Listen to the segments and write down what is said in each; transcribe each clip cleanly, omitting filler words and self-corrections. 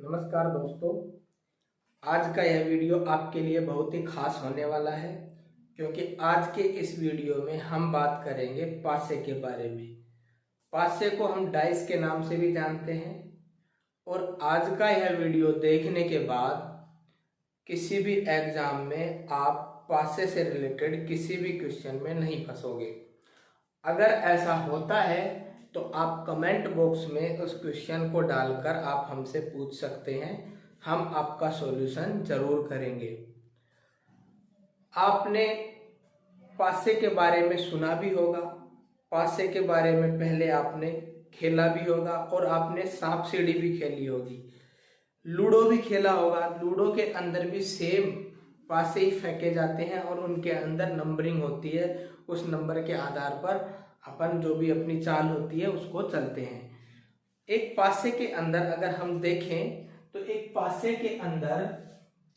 नमस्कार दोस्तों। आज का यह वीडियो आपके लिए बहुत ही खास होने वाला है, क्योंकि आज के इस वीडियो में हम बात करेंगे पासे के बारे में। पासे को हम डाइस के नाम से भी जानते हैं और आज का यह वीडियो देखने के बाद किसी भी एग्जाम में आप पासे से रिलेटेड किसी भी क्वेश्चन में नहीं फंसोगे। अगर ऐसा होता है तो आप कमेंट बॉक्स में उस क्वेश्चन को डालकर आप हमसे पूछ सकते हैं, हम आपका सॉल्यूशन जरूर करेंगे। आपने पासे के बारे में सुना भी होगा, पासे के बारे में पहले आपने खेला भी होगा और आपने सांप सीढ़ी भी खेली होगी, लूडो भी खेला होगा। लूडो के अंदर भी सेम पासे ही फेंके जाते हैं और उनके अंदर नंबरिंग होती है। उस नंबर के आधार पर अपन जो भी अपनी चाल होती है उसको चलते हैं। एक पासे के अंदर अगर हम देखें तो एक पासे के अंदर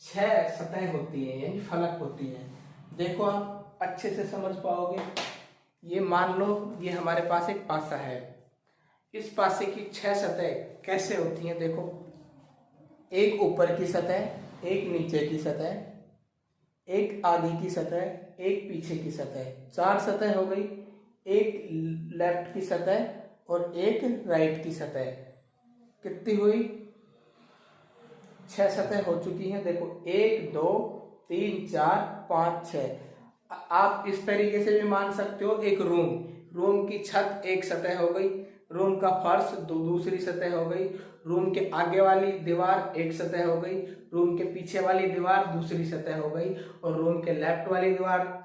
6 सतह होती हैं, यानी फलक होती हैं। देखो आप अच्छे से समझ पाओगे। ये मान लो ये हमारे पास एक पासा है। इस पासे की 6 सतह कैसे होती हैं? देखो, एक ऊपर की सतह, एक नीचे की सतह, एक आगे की सतह, एक पीछे की सतह, 4 सतह हो गई। एक लेफ्ट की सतह और एक राइट की सतह। कितनी हुई? 6 सतह हो चुकी हैं। देखो 1 2 3 4 5 6। आप इस तरीके से भी मान सकते हो। एक रूम की छत एक सतह हो गई, रूम का फर्श दूसरी सतह हो गई, रूम के आगे वाली दीवार एक सतह हो गई, रूम के पीछे वाली दीवार दूसरी सतह हो गई और रूम के लेफ्ट वाली दीवार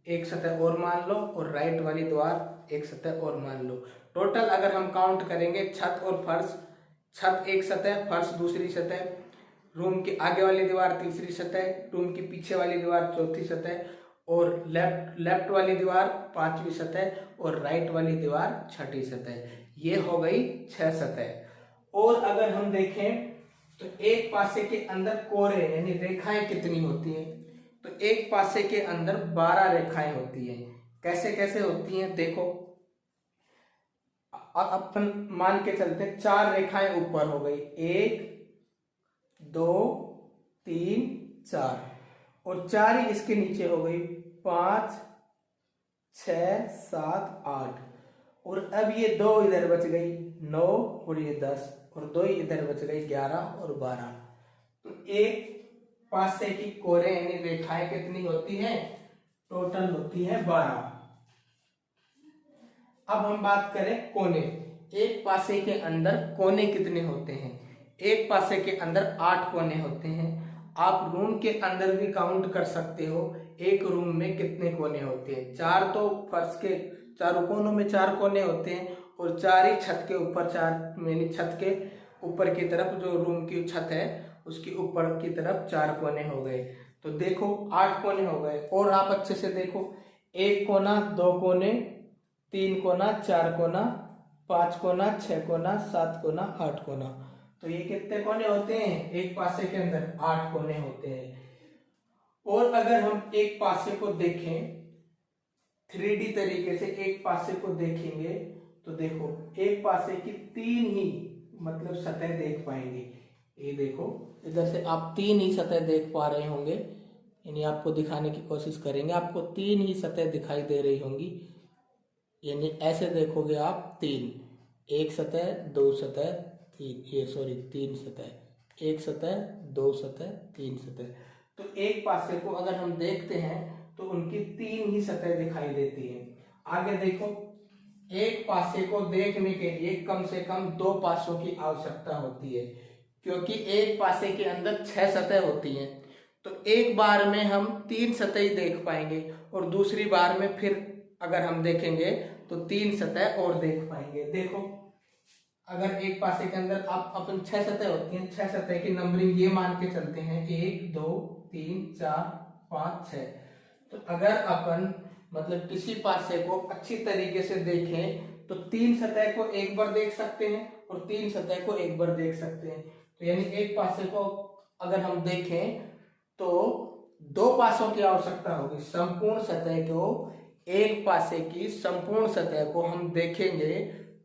एक सतह और मान लो और राइट वाली दीवार एक सतह और मान लो। टोटल अगर हम काउंट करेंगे, छत और फर्श, छत एक सतह, फर्श दूसरी सतह, रूम के आगे वाली दीवार तीसरी सतह, रूम के पीछे वाली दीवार चौथी सतह और लेफ्ट वाली दीवार पांचवी सतह और राइट वाली दीवार छठी सतह। ये हो गई 6 सतह। और अगर हम देखें तो एक पासे के अंदर कोरे यानी रेखाएं कितनी होती हैं? तो एक पासे के अंदर 12 रेखाएं होती हैं। कैसे कैसे होती हैं? देखो, अपन मान के चलते 4 रेखाएं ऊपर हो गई, 1 2 3 4 और 4 ही इसके नीचे हो गई, 5 6 7 8 और अब ये 2 इधर बच गई 9 और ये 10 और 2 इधर बच गई 11 और 12। तो एक पासे की कोरे यानी रेखाएं कितनी होती हैं? टोटल होती है 12। अब हम बात करें कोने। एक पासे के अंदर कोने कितने होते हैं? एक पासे के अंदर 8 कोने होते हैं। आप रूम के अंदर भी काउंट कर सकते हो, एक रूम में कितने कोने होते हैं। 4 तो फर्श के चारों कोनों में 4 कोने होते हैं और 4 ही छत के ऊपर 4, यानी छत के ऊपर की तरफ जो रूम की छत है उसकी ऊपर की तरफ 4 कोने हो गए। तो देखो 8 कोने हो गए। और आप अच्छे से देखो, 1 कोना, 2 कोने, 3 कोना, 4 कोना, 5 कोना, 6 कोना, 7 कोना, 8 कोना। तो ये कितने कोने होते हैं? एक पासे के अंदर 8 कोने होते हैं। और अगर हम एक पासे को देखें 3D तरीके से, एक पासे को देखेंगे तो देखो एक पासे की 3 ही मतलब सतह देख पाएंगे। ये देखो इधर से आप 3 ही सतह देख पा रहे होंगे, यानी आपको दिखाने की कोशिश करेंगे, आपको 3 ही सतह दिखाई दे रही होंगी। यानी ऐसे देखोगे आप 3, एक सतह, 2 सतह, 3 सतह, एक सतह, 2 सतह, 3 सतह। तो एक पासे को अगर हम देखते हैं तो उनकी 3 ही सतह दिखाई देती है। आगे देखो, एक पासे को देखने के लिए कम से कम 2 पासों की आवश्यकता होती है, क्योंकि एक पासे के अंदर 6 सतह होती हैं। तो एक बार में हम 3 सतह ही देख पाएंगे और दूसरी बार में फिर अगर हम देखेंगे तो 3 सतह और देख पाएंगे। देखो, अगर एक पासे के अंदर आप अपन 6 सतह होती हैं, 6 सतह की नंबरिंग ये मान के चलते हैं 1 2 3 4 5 6। तो अगर अपन मतलब किसी पासे को अच्छी तरीके से देखें तो 3 सतह को एक बार देख सकते हैं और 3 सतह को एक बार देख सकते हैं। तो यानी एक पासे को अगर हम देखें तो 2 पासों की आवश्यकता होगी। संपूर्ण सतह को, एक पासे की संपूर्ण सतह को हम देखेंगे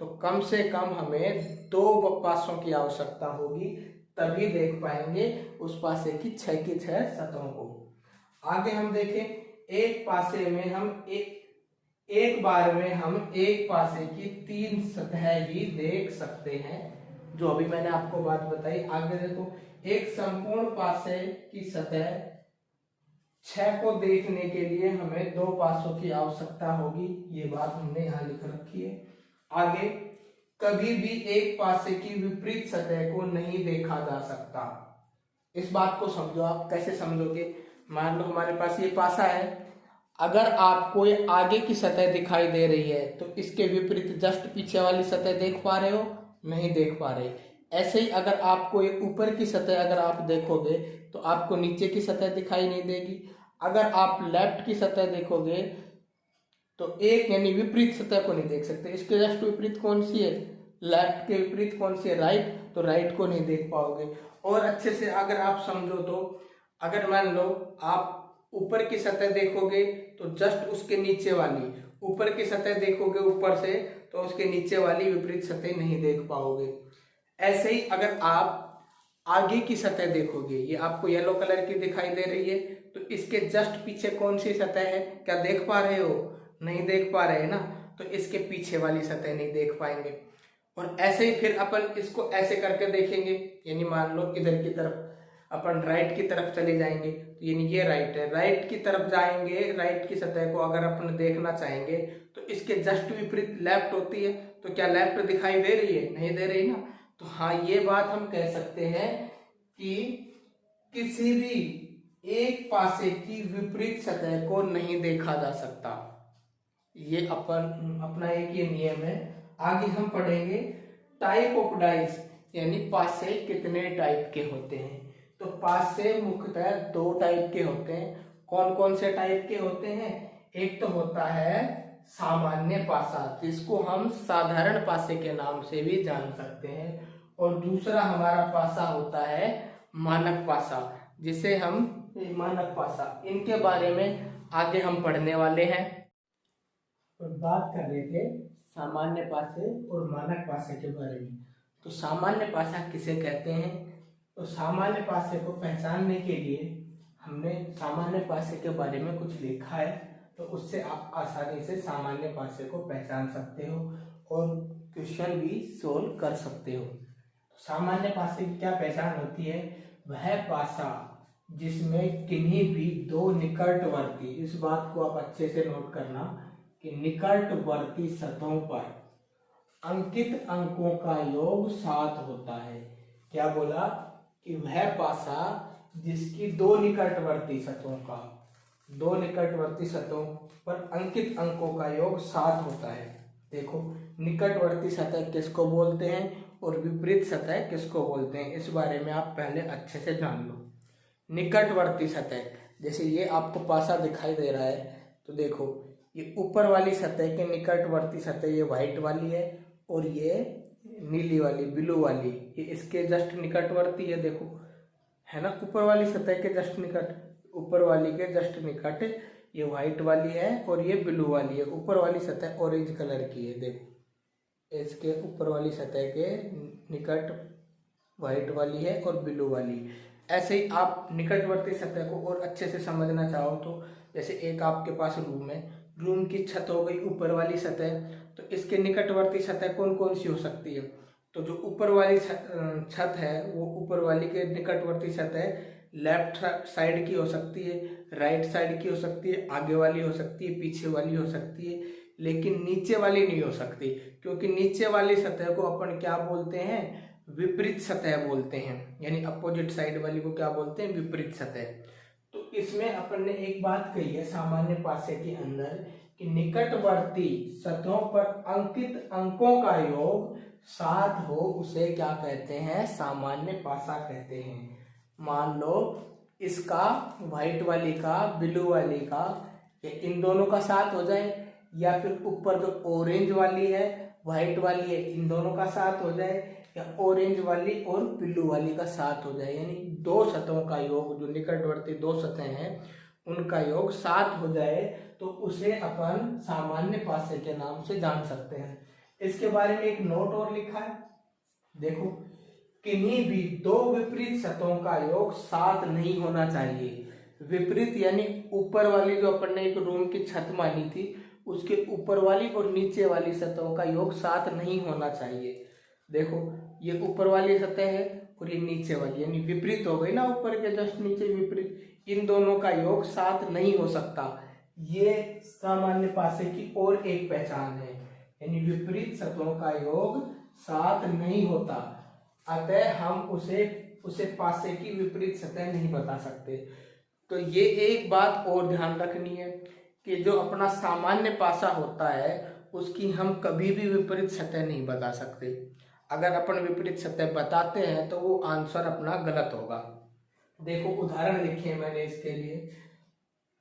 तो कम से कम हमें 2 पासों की आवश्यकता होगी, तभी देख पाएंगे उस पासे की 6 की 6 सतहों को। आगे हम देखें, एक पासे में हम एक बार में हम एक पासे की 3 सतह ही देख सकते हैं, जो अभी मैंने आपको बात बताई। आगे देखो, एक संपूर्ण पासे की सतह 6 को देखने के लिए हमें 2 पासों की आवश्यकता होगी, ये बात हमने यहाँ लिख रखी है। आगे, कभी भी एक पासे की विपरीत सतह को नहीं देखा जा सकता। इस बात को समझो, आप कैसे समझोगे? मान लो हमारे पास ये पासा है, अगर आपको ये आगे की सतह दिखाई दे रही है तो इसके विपरीत जस्ट पीछे वाली सतह देख पा रहे हो? नहीं देख पा रहे। ऐसे ही अगर आपको ये ऊपर की सतह अगर आप देखोगे तो आपको नीचे की सतह दिखाई नहीं देगी। अगर आप लेफ्ट की सतह देखोगे तो एक यानी विपरीत सतह को नहीं देख सकते। इसके जस्ट विपरीत कौन सी है? लेफ्ट के विपरीत कौन सी है? राइट। तो राइट को नहीं देख पाओगे। और अच्छे से अगर आप समझो तो, अगर मान लो आप ऊपर की सतह देखोगे तो जस्ट उसके नीचे वाली, ऊपर की सतह देखोगे ऊपर से तो उसके नीचे वाली विपरीत सतह नहीं देख पाओगे। ऐसे ही अगर आप आगे की सतह देखोगे, ये आपको येलो कलर की दिखाई दे रही है, तो इसके जस्ट पीछे कौन सी सतह है? क्या देख पा रहे हो? नहीं देख पा रहे ना, तो इसके पीछे वाली सतह नहीं देख पाएंगे। और ऐसे ही फिर अपन इसको ऐसे करके देखेंगे, यानी मान लो इधर की तरफ अपन राइट की तरफ चले जाएंगे, तो यानी ये राइट है, राइट की तरफ जाएंगे, राइट की सतह को अगर अपन देखना चाहेंगे तो इसके जस्ट विपरीत लेफ्ट होती है, तो क्या लेफ्ट दिखाई दे रही है? नहीं दे रही ना। तो हाँ, ये बात हम कह सकते हैं कि किसी भी एक पासे की विपरीत सतह को नहीं देखा जा सकता। ये अपना एक ये नियम है। आगे हम पढ़ेंगे टाइप ऑफ डाइस, यानी पासे कितने टाइप के होते हैं। तो पासे मुख्यतः 2 टाइप के होते हैं। कौन कौन से टाइप के होते हैं? एक तो होता है सामान्य पासा, जिसको हम साधारण पासे के नाम से भी जान सकते हैं, और दूसरा हमारा पासा होता है मानक पासा, जिसे हम मानक पासा, इनके बारे में आगे हम पढ़ने वाले हैं। तो बात कर रहे थे सामान्य पासे और मानक पासे के बारे में। तो सामान्य पासा किसे कहते हैं? तो सामान्य पासे को पहचानने के लिए हमने सामान्य पासे के बारे में कुछ लिखा है, तो उससे आप आसानी से सामान्य पासे को पहचान सकते हो और क्वेश्चन भी सोल्व कर सकते हो। सामान्य पासे की क्या पहचान होती है? वह पासा जिसमें किन्हीं भी 2 निकटवर्ती, इस बात को आप अच्छे से नोट करना कि निकटवर्ती सतहों पर अंकित अंकों का योग 7 होता है। क्या बोला? कि वह पासा जिसकी 2 निकटवर्ती सतहों पर अंकित अंकों का योग 7 होता है। देखो, निकटवर्ती सतह किसको बोलते हैं और विपरीत सतह किसको बोलते हैं, इस बारे में आप पहले अच्छे से जान लो। निकटवर्ती सतह, जैसे ये आपको पासा दिखाई दे रहा है, तो देखो ये ऊपर वाली सतह के निकटवर्ती सतह ये व्हाइट वाली है, और ये नीली वाली, ब्लू वाली, ये इसके जस्ट निकटवर्ती है। देखो है ना, ऊपर वाली सतह के जस्ट निकट, ऊपर वाली के जस्ट निकट ये व्हाइट वाली है और ये ब्लू वाली है। ऊपर वाली सतह ऑरेंज कलर की है, देखो इसके ऊपर वाली सतह के निकट व्हाइट वाली है और ब्लू वाली। ऐसे ही आप निकटवर्ती सतह को और अच्छे से समझना चाहो तो, जैसे एक आपके पास रूम है, रूम की छत हो गई ऊपर वाली सतह, तो इसके निकटवर्ती सतह कौन कौन सी हो सकती है? तो जो ऊपर वाली छत है वो ऊपर वाली के निकटवर्ती सतह लेफ्ट साइड की हो सकती है, राइट साइड की हो सकती है, आगे वाली हो सकती है, पीछे वाली हो सकती है, लेकिन नीचे वाली नहीं हो सकती, क्योंकि नीचे वाली सतह को अपन क्या बोलते हैं? विपरीत सतह बोलते हैं, यानी अपोजिट साइड वाली को क्या बोलते हैं? विपरीत सतह। तो इसमें अपन ने एक बात कही है सामान्य पासे के अंदर कि निकटवर्ती सतहों पर अंकित अंकों का योग 7 हो, उसे क्या कहते हैं? सामान्य पासा कहते हैं। मान लो इसका व्हाइट वाली का, ब्लू वाली का, इन दोनों का 7 हो जाए, या फिर ऊपर जो ऑरेंज वाली है, व्हाइट वाली है, इन दोनों का 7 हो जाए, या ऑरेंज वाली और ब्लू वाली का 7 हो जाए, यानी 2 सतहों का योग, जो निकटवर्ती 2 सतहें हैं उनका योग 7 हो जाए, तो उसे अपन सामान्य पासे के नाम से जान सकते हैं। इसके बारे में एक नोट और लिखा है, देखो, किन्हीं भी दो विपरीत सतहों का योग 7 नहीं होना चाहिए। विपरीत यानी ऊपर वाली, जो अपन ने एक रूम की छत मानी थी, उसके ऊपर वाली और नीचे वाली सतहों का योग 7 नहीं होना चाहिए। देखो, ये ऊपर वाली सतह है और ये नीचे वाली, यानी विपरीत हो गई ना, ऊपर के जस्ट नीचे विपरीत, इन दोनों का योग 7 नहीं हो सकता। ये सामान्य पासे की और एक पहचान है, यानी विपरीत सतहों का योग 7 नहीं होता, अतः हम उसे पासे की विपरीत सतह नहीं बता सकते। तो ये एक बात और ध्यान रखनी है कि जो अपना सामान्य पासा होता है उसकी हम कभी भी विपरीत सतह नहीं बता सकते। अगर अपन विपरीत सतह बताते हैं तो वो आंसर अपना गलत होगा। देखो, उदाहरण लिखे हैं मैंने इसके लिए,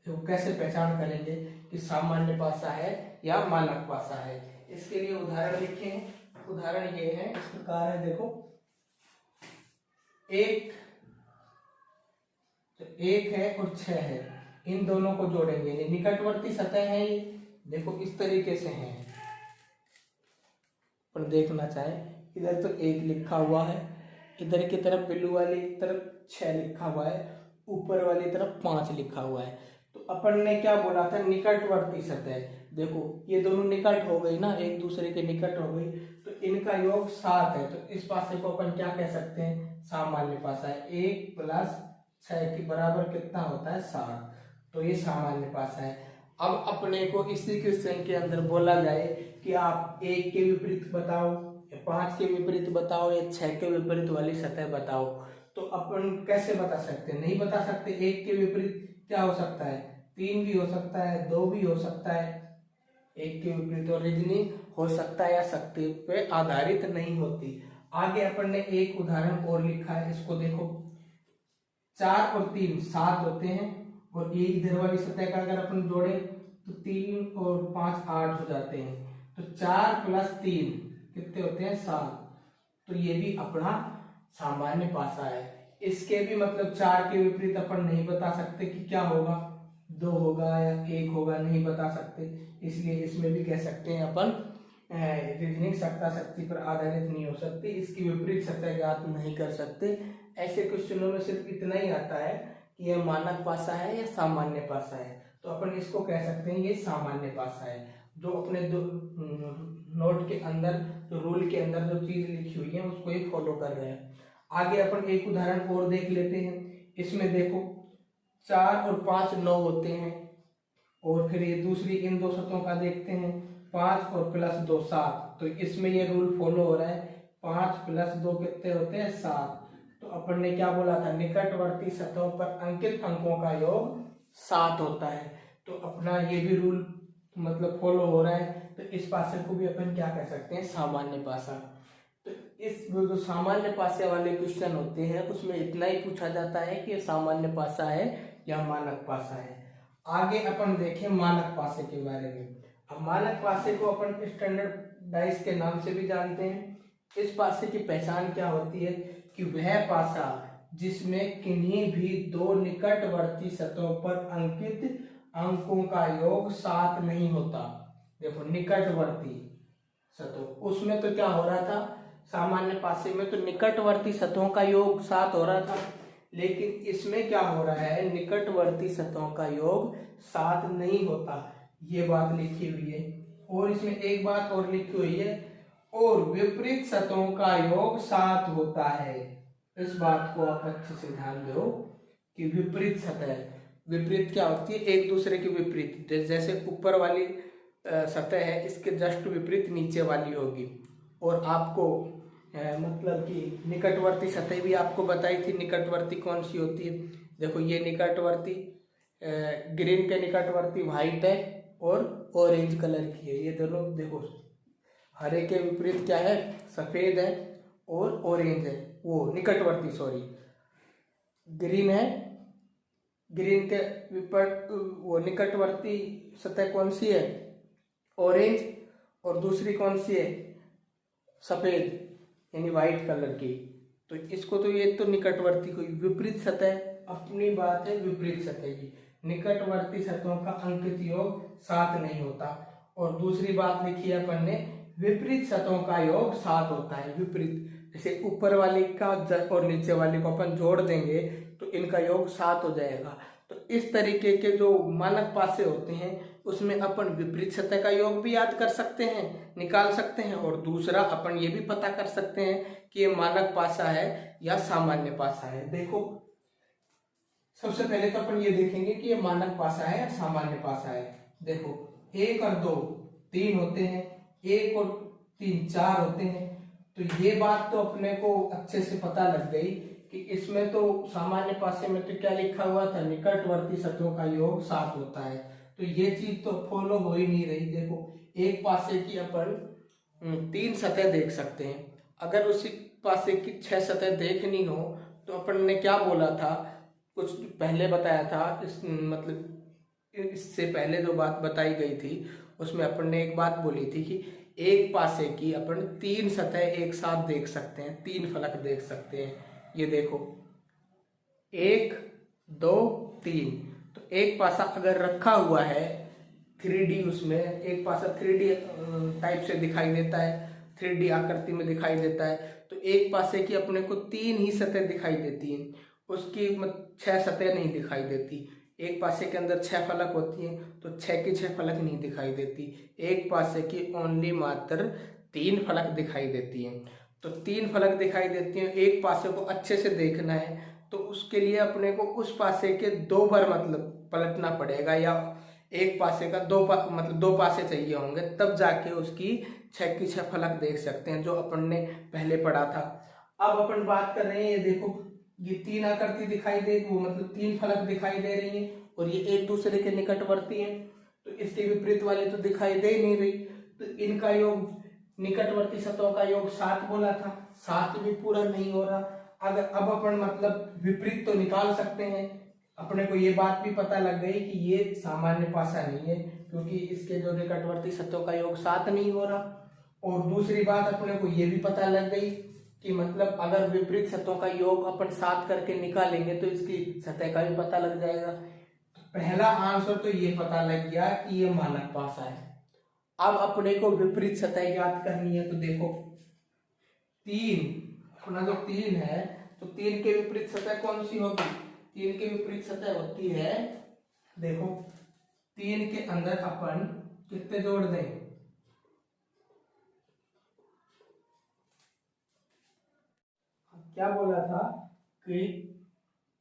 तो कैसे पहचान करेंगे कि सामान्य पासा है या मानक पासा है। इसके लिए उदाहरण लिखे हैं। उदाहरण ये है, इस प्रकार है, देखो, एक है और 6 है, इन दोनों को जोड़ेंगे, ये निकटवर्ती सतह है। ये देखो इस तरीके से है, पर देखना चाहे इधर तो 1 लिखा हुआ है, इधर की तरफ बिल्लू वाली तरफ 6 लिखा हुआ है, ऊपर वाली तरफ 5 लिखा हुआ है। तो अपन ने क्या बोला था, निकटवर्ती सतह। देखो ये दोनों निकट हो गई ना, एक दूसरे के निकट हो गई, तो इनका योग 7 है। तो इस पासे को अपन क्या कह सकते हैं, सामान्य पासा है। 1 + 6 के बराबर कितना होता है, 7। तो ये सामान्य पासा है। अब अपने को इसी क्वेश्चन के अंदर बोला जाए कि आप 1 के विपरीत बताओ, या 5 के विपरीत बताओ, या 6 के विपरीत वाली सतह बताओ, तो अपन कैसे बता सकते हैं, नहीं बता सकते। 1 के विपरीत क्या हो सकता है, 3 भी हो सकता है, 2 भी हो सकता है। 1 के विपरीत और रीजनिंग हो सकता है या शक्ति पे आधारित नहीं होती। आगे अपन ने एक उदाहरण और लिखा है, इसको देखो, 4 और 3 7 होते हैं, और ये इधर वाली सतह का अगर अपन जोड़े तो 3 और 5 8 हो जाते हैं। तो 4 + 3 कितने होते हैं, 7। तो ये भी अपना सामान्य पासा है। इसके भी मतलब 4 के विपरीत अपन नहीं बता सकते कि क्या होगा, 2 होगा या 1 होगा, नहीं बता सकते। इसलिए इसमें भी कह सकते हैं अपन रीजनिंग सत्ता शक्ति पर आधारित नहीं हो सकती, इसकी विपरीत सतह ज्ञात नहीं कर सकते। ऐसे क्वेश्चनों में सिर्फ इतना ही आता है कि यह मानक पासा है या सामान्य पासा है। तो अपन इसको कह सकते हैं ये सामान्य पासा है, जो अपने नोट के अंदर, जो रूल के अंदर जो चीज लिखी हुई है उसको ही फॉलो कर रहे हैं। आगे अपन एक उदाहरण और देख लेते हैं। इसमें देखो 4 और 5 9 होते हैं, और फिर ये दूसरी इन दो सतहों का देखते हैं, 5 और +2 7। तो इसमें ये रूल फॉलो हो रहा है, 5 + 2 कितने होते हैं, 7। तो अपन ने क्या बोला था, निकटवर्ती सतहों पर अंकित अंकों का योग 7 होता है। तो अपना ये भी रूल मतलब फॉलो हो रहा है। तो इस पासे को भी अपन क्या कह सकते हैं, सामान्य पासा। तो इस जो सामान्य पासे वाले क्वेश्चन होते हैं उसमें इतना ही पूछा जाता है कि सामान्य पासा है या मानक पासा है। आगे अपन देखें मानक पासे के बारे में। अब मानक पासे को अपन स्टैंडर्डाइज के नाम से भी जानते हैं। इस पासे की पहचान क्या होती है कि वह पासा जिसमें किन्हीं भी दो निकटवर्ती सतहों पर अंकित अंकों का योग 7 नहीं होता। देखो निकटवर्ती सतहों, उसमें तो क्या हो रहा था, सामान्य पासे में तो निकटवर्ती सतहों का योग 7 हो रहा था, लेकिन इसमें क्या हो रहा है, निकटवर्ती सतहों का योग 7 नहीं होता। ये बात लिखी हुई है। और इसमें एक बात और लिखी हुई है, और विपरीत सतहों का योग 7 होता है। इस बात को आप अच्छे से ध्यान दो कि विपरीत सतह, विपरीत क्या होती है, एक दूसरे के विपरीत। जैसे ऊपर वाली सतह है, इसके जस्ट विपरीत नीचे वाली होगी। और आपको मतलब कि निकटवर्ती सतह भी आपको बताई थी, निकटवर्ती कौन सी होती है। देखो ये निकटवर्ती ग्रीन के निकटवर्ती व्हाइट है और ऑरेंज कलर की है। ये दोनों देखो, हरे के विपरीत क्या है, सफेद है और ऑरेंज है, वो निकटवर्ती, सॉरी ग्रीन है। ग्रीन के विपरीत वो निकटवर्ती सतह कौन सी है, ऑरेंज, और दूसरी कौन सी है, सफेद यानी व्हाइट कलर की। तो इसको तो ये तो निकटवर्ती कोई विपरीत सतह अपनी बात है, विपरीत सतह की निकटवर्ती सतहों का अंकित योग 7 नहीं होता। और दूसरी बात लिखी है अपन ने विपरीत सतहों का योग 7 होता है। विपरीत, जैसे ऊपर वाली का और नीचे वाली को अपन जोड़ देंगे तो इनका योग 7 हो जाएगा। तो इस तरीके के जो मानक पासे होते हैं उसमें अपन विपरीत सतह का योग भी याद कर सकते हैं, निकाल सकते हैं, और दूसरा अपन ये भी पता कर सकते हैं कि ये मानक पासा है या सामान्य पासा है। देखो, सबसे पहले तो अपन ये देखेंगे कि ये मानक पासा है या सामान्य पासा है। देखो, 1 और 2 3 होते हैं, 1 और 3 4 होते हैं। तो ये बात तो अपने को अच्छे से पता लग गई कि इसमें तो सामान्य पासे में तो क्या लिखा हुआ था, निकटवर्ती सतहों का योग 7 होता है। तो ये चीज तो फॉलो हो ही नहीं रही। देखो, एक पासे की अपन 3 सतह देख सकते हैं, अगर उसी पासे की 6 सतह देखनी हो तो अपन ने क्या बोला था, कुछ पहले बताया था, इस मतलब इससे पहले जो बात बताई गई थी उसमें अपन ने एक बात बोली थी कि एक पासे की अपन 3 सतह एक साथ देख सकते हैं, 3 फलक देख सकते हैं। ये देखो, 1 2 3। तो एक पासा अगर रखा हुआ है 3D, उसमें एक पासा 3D टाइप से दिखाई देता है, 3D आकृति में दिखाई देता है, तो एक पासे की अपने को 3 ही सतह दिखाई देती हैं, उसकी 6 सतह नहीं दिखाई देती। एक पासे के अंदर 6 फलक होती हैं तो 6 की 6 फलक नहीं दिखाई देती। एक पासे की ओनली मात्र 3 फलक दिखाई देती हैं। तो 3 फलक दिखाई देती हैं। एक पासे को अच्छे से देखना है तो उसके लिए अपने को उस पासे के 2 बार मतलब पलटना पड़ेगा, या एक पासे का मतलब 2 पासे चाहिए होंगे, तब जाके उसकी 6 की 6 फलक देख सकते हैं, जो अपन ने पहले पढ़ा था। अब अपन बात कर रहे हैं, ये देखो, ये 3 आकृति दिखाई दे, वो मतलब 3 फलक दिखाई दे रही हैं और ये एक दूसरे के निकटवर्ती हैं, तो इसके विपरीत वाले तो दिखाई दे नहीं रही। तो इनका योग, निकटवर्ती सतहों का योग 7 बोला था, 7 भी पूरा नहीं हो रहा। अगर अब अपन मतलब विपरीत तो निकाल सकते हैं। अपने को ये बात भी पता लग गई कि ये सामान्य पासा नहीं है, क्योंकि इसके जो निकटवर्ती सतहों का योग 7 नहीं हो रहा। और दूसरी बात अपने को ये भी पता लग गई कि मतलब अगर विपरीत सतहों का योग अपन 7 करके निकालेंगे तो इसकी सतह का भी पता लग जाएगा। पहला आंसर तो ये पता लग गया कि ये मानक पासा है। अब अपने को विपरीत सतह याद करनी है। तो देखो, 3, अपना जो 3 है, तो 3 के विपरीत सतह कौन सी होगी? 3 के विपरीत सतह होती है, देखो, 3 के अंदर अपन कितने जोड़ दें? क्या बोला था कि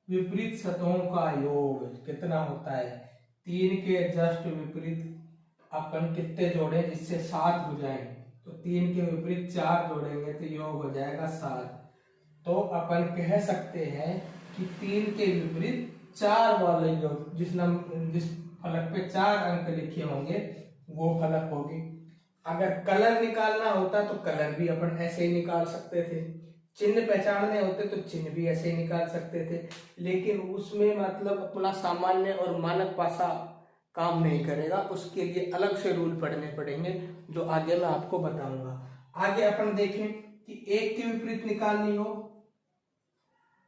विपरीत सतहों का योग कितना होता है? 3 के जस्ट विपरीत अपन कितने जोड़े जिससे 7 हो जाए? तो 3 के विपरीत 4 जोड़ेंगे तो योग हो जाएगा 7। तो अपन कह सकते हैं कि 3 के विपरीत 4 वाले योग, जिस फलक पे 4 अंक लिखे होंगे वो फलक होगी। अगर कलर निकालना होता तो कलर भी अपन ऐसे ही निकाल सकते थे, चिन्ह पहचानने होते तो चिन्ह भी ऐसे ही निकाल सकते थे, लेकिन उसमें मतलब अपना सामान्य और मानक पासा काम नहीं करेगा। उसके लिए अलग से रूल पढ़ने पड़ेंगे, जो आगे मैं आपको बताऊंगा। आगे अपन देखें कि 1 के विपरीत निकालनी हो।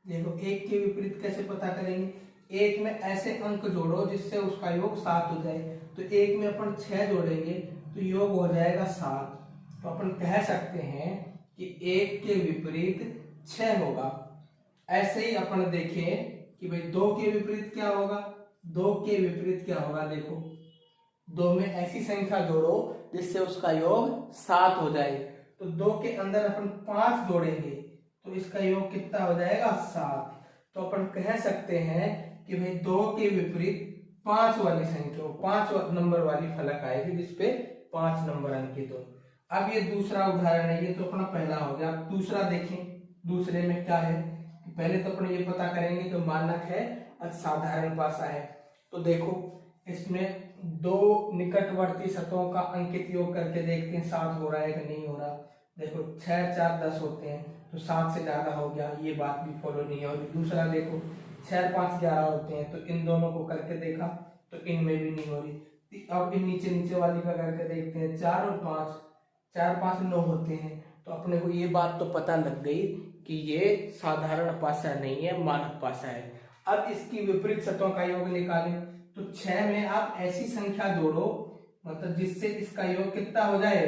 देखो, 1 के विपरीत कैसे पता करेंगे? 1 में ऐसे अंक जोड़ो जिससे उसका योग 7 हो जाए। तो 1 में अपन 6 जोड़ेंगे तो योग हो जाएगा 7। तो अपन कह सकते हैं कि 1 के विपरीत 6 होगा। ऐसे ही अपन देखें कि भाई 2 के विपरीत क्या होगा? 2 के विपरीत क्या होगा? देखो, 2 में ऐसी संख्या जोड़ो जिससे उसका योग 7 हो जाए। तो 2 के अंदर अपन 5 जोड़ेंगे तो इसका योग कितना हो जाएगा? 7। तो अपन कह सकते हैं कि भाई 2 के विपरीत 5 वाली संख्या, 5 नंबर वाली फलक आएगी जिसपे 5 नंबर अंकित हो। अब ये दूसरा उदाहरण है, ये तो अपना पहला हो गया। अब दूसरा देखें, दूसरे में क्या है? पहले तो अपन ये पता करेंगे कि मानक है और साधारण पासा है। तो देखो, इसमें 2 निकटवर्ती सतहों का अंकित योग करके देखते हैं 7 हो रहा है कि नहीं हो रहा। देखो, 6 4 10 होते हैं तो 7 से ज्यादा हो गया, ये बात भी फॉलो नहीं हो रही। दूसरा देखो, 6 5 11 होते हैं तो इन दोनों को करके देखा तो इनमें भी नहीं हो रही। अब इन नीचे नीचे वाली का करके देखते हैं, 4 और 5, 4 5 9 होते हैं। तो अपने को ये बात तो पता लग गई कि ये साधारण पासा नहीं है, मानक पासा है। अब इसकी विपरीत सतहों का योग निकालें। तो 6 में आप ऐसी संख्या जोड़ो मतलब जिससे इसका योग कितना हो जाए?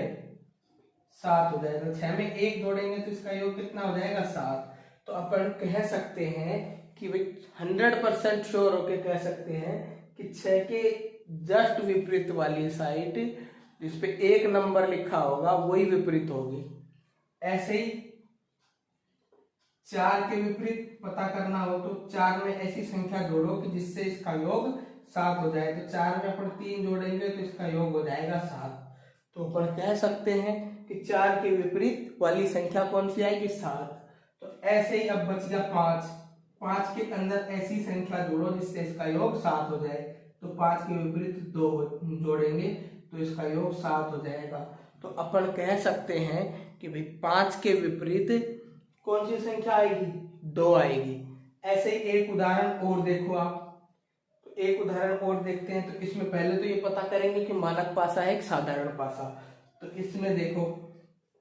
7 हो जाएगा। 6 में 1 जोड़ेंगे तो इसका योग कितना हो जाएगा 7। तो अपन कह सकते हैं कि भाई 100% श्योर होके कह सकते हैं कि 6 के जस्ट विपरीत वाली साइड जिसपे 1 नंबर लिखा होगा वही विपरीत होगी। ऐसे ही 4 के विपरीत पता करना हो तो 4 में ऐसी संख्या जोड़ो कि जिससे इसका योग 7 हो जाए। तो 4 में अपन 3 जोड़ेंगे तो इसका योग हो जाएगा 7। तो अपन कह सकते हैं कि 4 के विपरीत वाली संख्या कौन सी आएगी 7। तो ऐसे ही अब बच गया 5। 5 के अंदर ऐसी संख्या जोड़ो जिससे इसका योग 7 हो जाए। तो 5 के विपरीत 2 जोड़ेंगे तो इसका योग 7 हो जाएगा। तो अपन कह सकते हैं कि भाई 5 के विपरीत कौन सी संख्या आएगी 2 आएगी। ऐसे ही एक उदाहरण और देखो आप। तो एक उदाहरण और देखते हैं। तो इसमें पहले तो ये पता करेंगे कि मानक पासा है एक साधारण पासा। तो इसमें देखो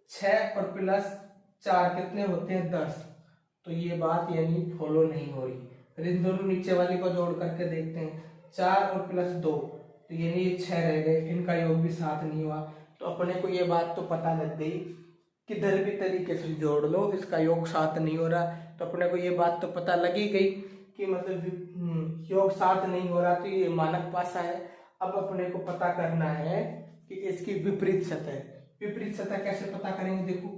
6 और प्लस 4 कितने होते हैं 10। तो ये बात यानी फॉलो नहीं हो रही। फिर इन दोनों नीचे वाली को जोड़ करके देखते हैं। 4 और प्लस 2 तो यानी ये 6 रह गए, इनका योग भी 7 नहीं हुआ। तो अपने को ये बात तो पता लग गई किधर भी तरीके से जोड़ लो इसका योग 7 नहीं हो रहा। तो अपने को ये बात तो पता लगी गई कि मतलब योग 7 नहीं हो रहा तो ये मानक पासा है। अब अपने को पता करना है कि इसकी विपरीत सतह। विपरीत सतह कैसे पता करेंगे। देखो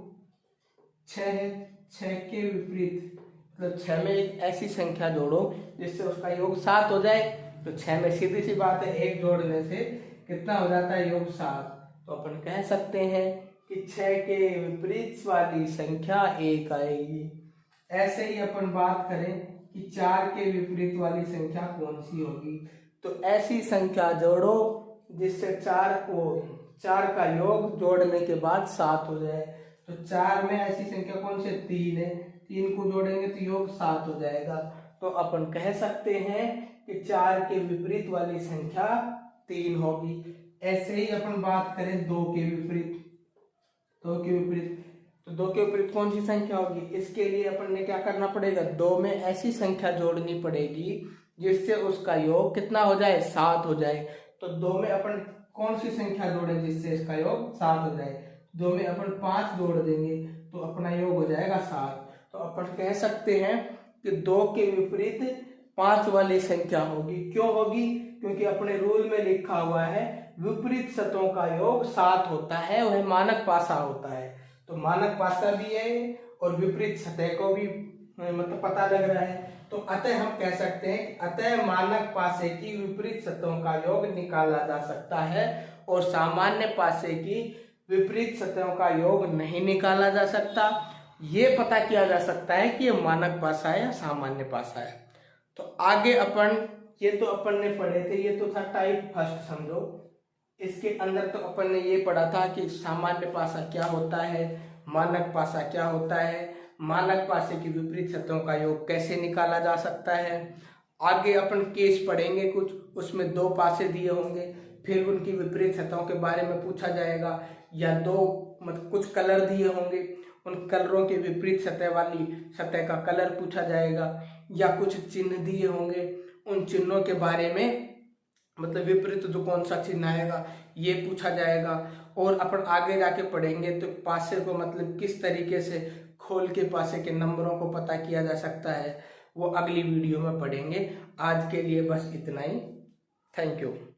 6 है, 6 के विपरीत मतलब 6 में एक ऐसी संख्या जोड़ो जिससे उसका योग 7 हो जाए। तो 6 में सीधी सी बात है 1 जोड़ने से कितना हो जाता है योग 7। तो अपन कह सकते हैं कि 6 के विपरीत वाली संख्या 1 आएगी। ऐसे ही अपन बात करें कि 4 के विपरीत वाली संख्या कौन सी होगी। तो ऐसी संख्या जोड़ो जिससे 4 का योग जोड़ने के बाद 7 हो जाए। तो 4 में ऐसी संख्या कौन सी 3 है, 3 को जोड़ेंगे तो योग 7 हो जाएगा। तो अपन कह सकते हैं कि 4 के विपरीत वाली संख्या 3 होगी। ऐसे ही अपन बात करें 2 के विपरीत। 2 के विपरीत तो 2 के विपरीत कौन सी संख्या होगी। इसके लिए अपन ने क्या करना पड़ेगा 2 में ऐसी संख्या जोड़नी पड़ेगी जिससे उसका योग कितना हो जाए 7 हो जाए। तो 2 में अपन कौन सी संख्या जोड़े जिससे इसका योग 7 हो जाए। 2 में अपन 5 जोड़ देंगे तो अपना योग हो जाएगा 7। तो अपन कह सकते हैं कि 2 के विपरीत 5 वाली संख्या होगी। क्यों होगी, क्योंकि अपने रूल में लिखा हुआ है विपरीत सतहों का योग 7 होता है, वह मानक पासा होता है। तो मानक पासा भी है और विपरीत सतह को भी मतलब पता लग रहा है। तो अतः हम कह सकते हैं कि अतः मानक पासे की विपरीत सतहों का योग निकाला जा सकता है और सामान्य पासे की विपरीत सतहों का योग नहीं निकाला जा सकता। ये पता किया जा सकता है कि ये मानक पासा है या सामान्य पासा है। तो आगे अपन ये तो अपन ने पढ़े थे, ये तो था टाइप फर्स्ट समझो। इसके अंदर तो अपन ने ये पढ़ा था कि सामान्य पासा क्या होता है, मानक पासा क्या होता है, मानक पासे की विपरीत सतहों का योग कैसे निकाला जा सकता है। आगे अपन केस पढ़ेंगे कुछ, उसमें 2 पासे दिए होंगे, फिर उनकी विपरीत सतहों के बारे में पूछा जाएगा, या 2 मतलब कुछ कलर दिए होंगे, उन कलरों के विपरीत सतह वाली सतह का कलर पूछा जाएगा, या कुछ चिन्ह दिए होंगे, उन चिन्हों के बारे में मतलब विपरीत जो कौन सा चिन्ह आएगा ये पूछा जाएगा। और अपन आगे जाके पढ़ेंगे तो पासे को मतलब किस तरीके से खोल के पासे के नंबरों को पता किया जा सकता है, वो अगली वीडियो में पढ़ेंगे। आज के लिए बस इतना ही। Thank you.